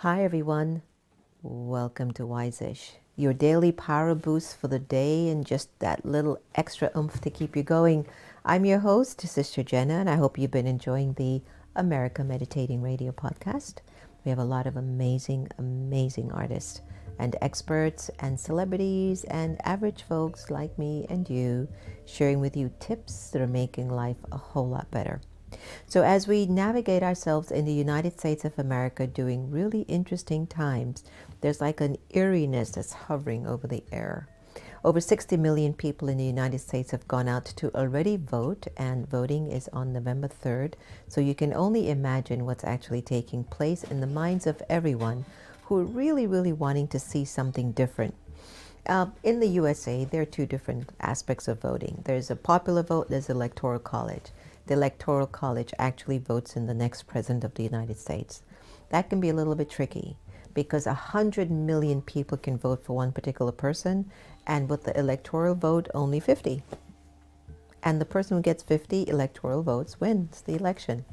Hi everyone, welcome to Wise-ish, your daily power boost for the day and just that little extra oomph to keep you going. I'm your host, Sister Jenna, and I hope you've been enjoying the America Meditating Radio podcast. We have a lot of amazing artists and experts and celebrities and average folks like me and you sharing with you tips that are making life a whole lot better. So as we navigate ourselves in the United States of America during really interesting times, there's like an eeriness that's hovering over the air. Over 60 million people in the United States have gone out to already vote, and voting is on November 3rd. So you can only imagine what's actually taking place in the minds of everyone who are really wanting to see something different. In the USA, there are two different aspects of voting. There's a popular vote, there's electoral college. The electoral college actually votes in the next president of the United States. That can be a little bit tricky because 100 million people can vote for one particular person, and with the electoral vote, only 50. And the person who gets 50 electoral votes wins the election.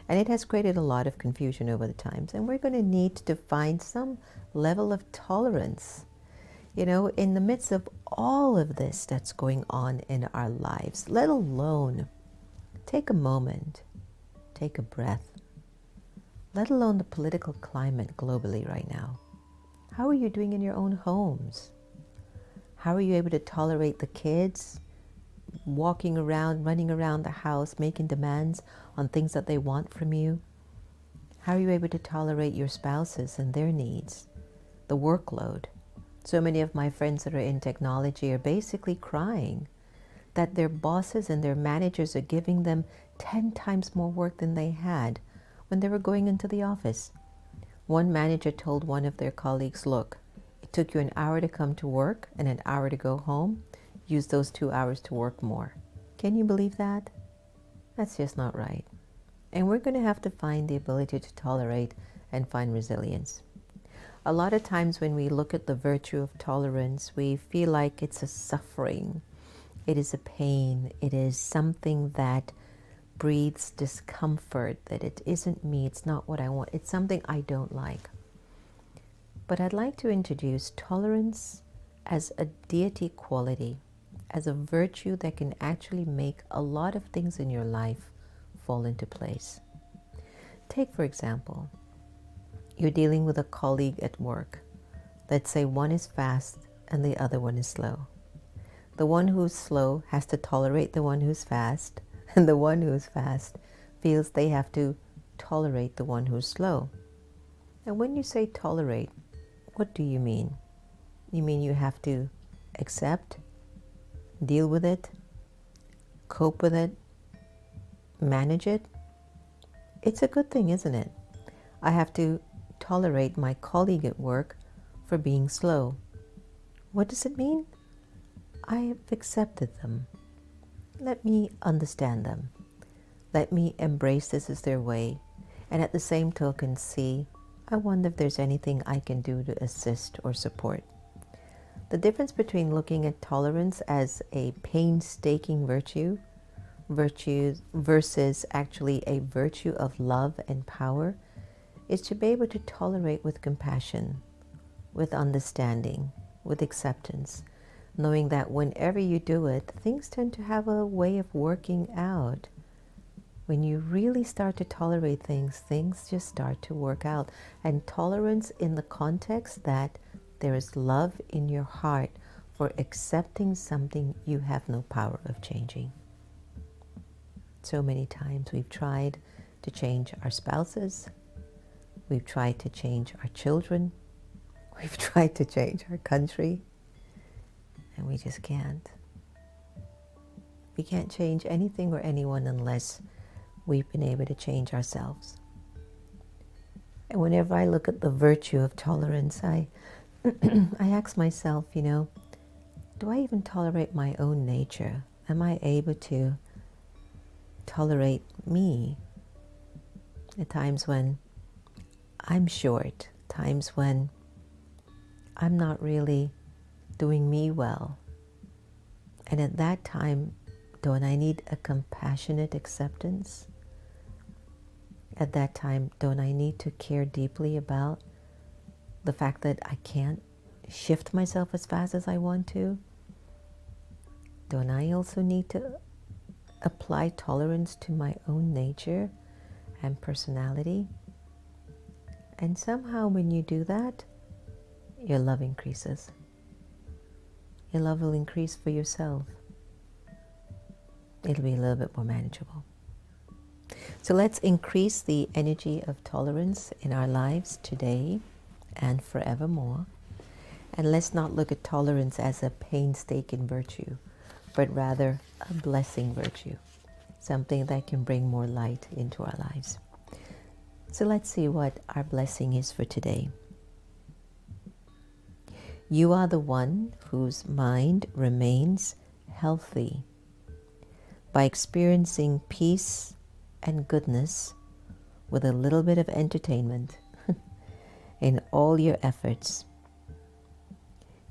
And it has created a lot of confusion over the times, and we're going to need to find some level of tolerance. You know, in the midst of all of this that's going on in our lives, let alone take a moment, take a breath, let alone the political climate globally right now. How are you doing in your own homes? How are you able to tolerate the kids walking around, running around the house, making demands on things that they want from you? How are you able to tolerate your spouses and their needs, the workload? So many of my friends that are in technology are basically crying that their bosses and their managers are giving them 10 times more work than they had when they were going into the office. One manager told one of their colleagues, look, it took you an hour to come to work and an hour to go home. Use those 2 hours to work more. Can you believe that? That's just not right. And we're going to have to find the ability to tolerate and find resilience. A lot of times when we look at the virtue of tolerance, we feel like it's a suffering. It is a pain. It is something that breathes discomfort, that it isn't me, it's not what I want. It's something I don't like. But I'd like to introduce tolerance as a deity quality, as a virtue that can actually make a lot of things in your life fall into place. Take, for example, you're dealing with a colleague at work. Let's say one is fast and the other one is slow. The one who's slow has to tolerate the one who's fast, and the one who's fast feels they have to tolerate the one who's slow. And when you say tolerate, what do you mean? You mean you have to accept, deal with it, cope with it, manage it? It's a good thing, isn't it? I have to tolerate my colleague at work for being slow. What does it mean? I have accepted them. Let me understand them. Let me embrace this as their way. And at the same token, see, I wonder if there's anything I can do to assist or support. The difference between looking at tolerance as a painstaking virtue versus actually a virtue of love and power is to be able to tolerate with compassion, with understanding, with acceptance, knowing that whenever you do it, things tend to have a way of working out. When you really start to tolerate things, things just start to work out. And tolerance in the context that there is love in your heart for accepting something you have no power of changing. So many times we've tried to change our spouses. We've tried to change our children. We've tried to change our country. And we just can't. We can't change anything or anyone unless we've been able to change ourselves. And whenever I look at the virtue of tolerance, I ask myself, do I even tolerate my own nature? Am I able to tolerate me? At times when I'm short, times when I'm not really doing me well. And at that time, don't I need a compassionate acceptance? At that time, don't I need to care deeply about the fact that I can't shift myself as fast as I want to? Don't I also need to apply tolerance to my own nature and personality? And somehow when you do that, your love increases. Your love will increase for yourself. It'll be a little bit more manageable. So let's increase the energy of tolerance in our lives today and forevermore. And let's not look at tolerance as a painstaking virtue, but rather a blessing virtue, something that can bring more light into our lives. So let's see what our blessing is for today. You are the one whose mind remains healthy by experiencing peace and goodness with a little bit of entertainment in all your efforts.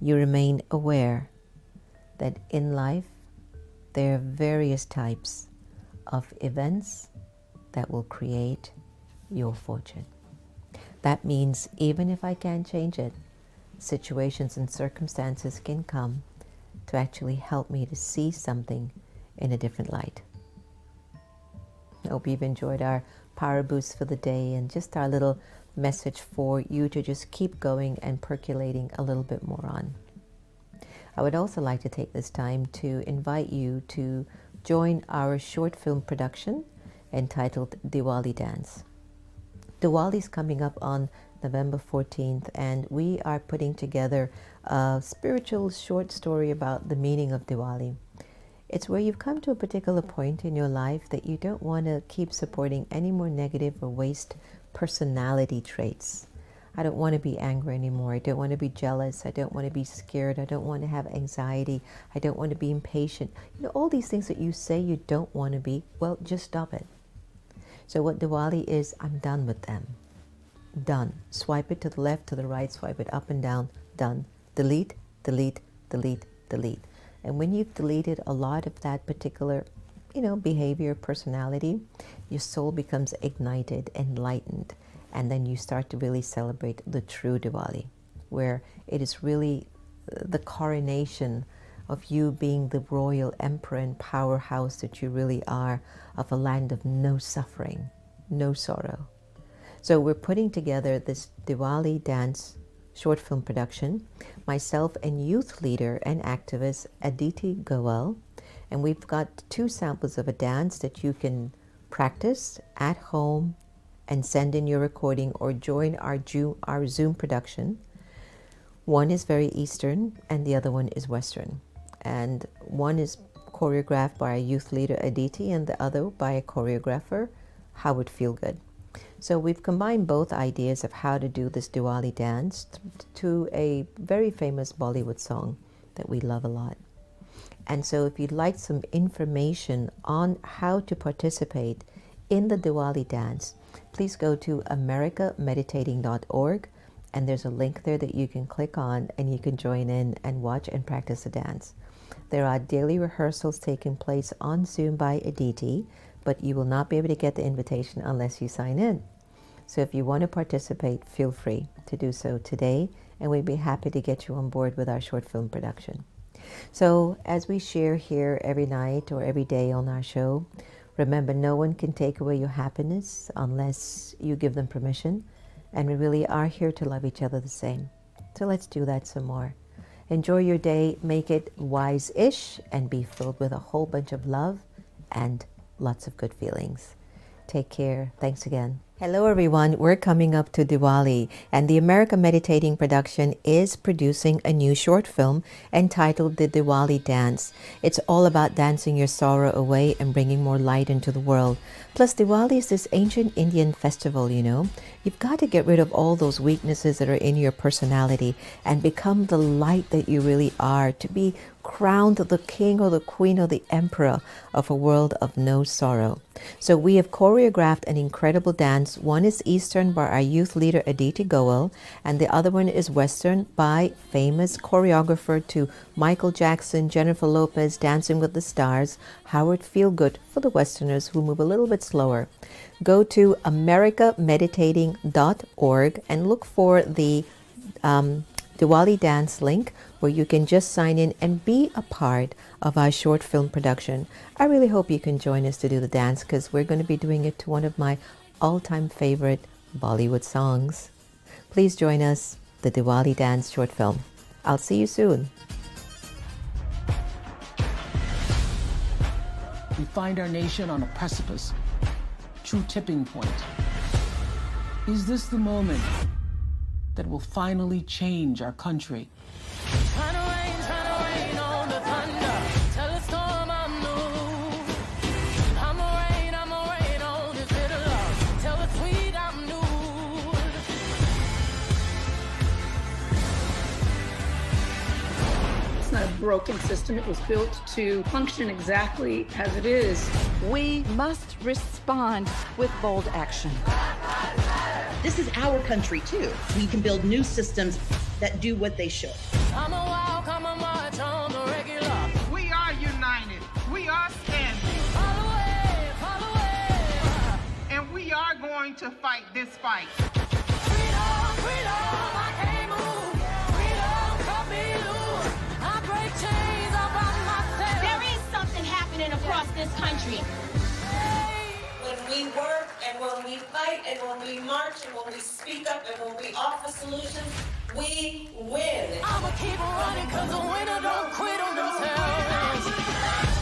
You remain aware that in life there are various types of events that will create your fortune. That means even if I can't change it, situations and circumstances can come to actually help me to see something in a different light. I hope you've enjoyed our power boost for the day and just our little message for you to just keep going and percolating a little bit more on. I would also like to take this time to invite you to join our short film production entitled Diwali Dance. Diwali is coming up on November 14th, and we are putting together a spiritual short story about the meaning of Diwali. It's where you've come to a particular point in your life that you don't want to keep supporting any more negative or waste personality traits. I don't want to be angry anymore. I don't want to be jealous. I don't want to be scared. I don't want to have anxiety. I don't want to be impatient. You know, all these things that you say you don't want to be, well, just stop it. So what Diwali is, I'm done with them. Done. Swipe it to the left, to the right, swipe it up and down, done. Delete, delete, delete, delete. And when you've deleted a lot of that particular, behavior, personality, your soul becomes ignited, enlightened, and then you start to really celebrate the true Diwali, where it is really the coronation of you being the royal emperor and powerhouse that you really are, of a land of no suffering, no sorrow. So we're putting together this Diwali dance short film production, myself and youth leader and activist Aditi Goel, and we've got 2 samples of a dance that you can practice at home and send in your recording or join our Zoom production. One is very Eastern and the other one is Western. And one is choreographed by our youth leader Aditi and the other by a choreographer, Howard Feelgood. So we've combined both ideas of how to do this Diwali dance to a very famous Bollywood song that we love a lot. And so if you'd like some information on how to participate in the Diwali dance, please go to americameditating.org, and there's a link there that you can click on and you can join in and watch and practice the dance. There are daily rehearsals taking place on Zoom by Aditi, but you will not be able to get the invitation unless you sign in. So if you want to participate, feel free to do so today, and we'd be happy to get you on board with our short film production. So as we share here every night or every day on our show, remember, no one can take away your happiness unless you give them permission, and we really are here to love each other the same. So let's do that some more. Enjoy your day, make it wise-ish, and be filled with a whole bunch of love and lots of good feelings. Take care. Thanks again. Hello everyone, we're coming up to Diwali, and the America Meditating production is producing a new short film entitled The Diwali Dance. It's all about dancing your sorrow away and bringing more light into the world. Plus, Diwali is this ancient Indian festival, You've got to get rid of all those weaknesses that are in your personality and become the light that you really are, to be crowned the king or the queen or the emperor of a world of no sorrow. So we have choreographed an incredible dance. One is Eastern by our youth leader Aditi Goel, and the other one is Western by famous choreographer to Michael Jackson, Jennifer Lopez, Dancing with the Stars, Howard Feelgood for the Westerners who move a little bit slower. Go to americameditating.org and look for the Diwali dance link where you can just sign in and be a part of our short film production. I really hope you can join us to do the dance because we're going to be doing it to one of my all-time favorite Bollywood songs. Please join us, the Diwali dance short film. I'll see you soon. We find our nation on a precipice, true tipping point. Is this the moment that will finally change our country? Trying to rain on the thunder. Tell the storm I'm new. I'ma rain on this bitter love. Tell the tweet I'm new. It's not a broken system. It was built to function exactly as it is. We must respond with bold action. This is our country, too. We can build new systems that do what they should. I'm a walk, I'm a march on the regular. We are united. We are standing. Follow away. And we are going to fight this fight. Freedom, I can't move. Freedom, cut me loose. I break chains all by myself. There is something happening across this country. When we work and when we fight and when we march and when we speak up and when we offer solutions, we win. I'ma keep running cause the winner don't quit on themselves.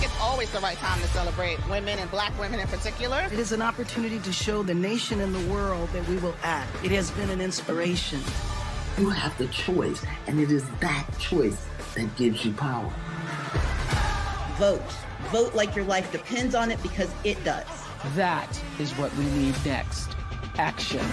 It's always the right time to celebrate women and black women in particular. It is an opportunity to show the nation and the world that we will act. It has been an inspiration. You have the choice, and it is that choice that gives you power. Vote. Vote like your life depends on it because it does. That is what we need next. Action.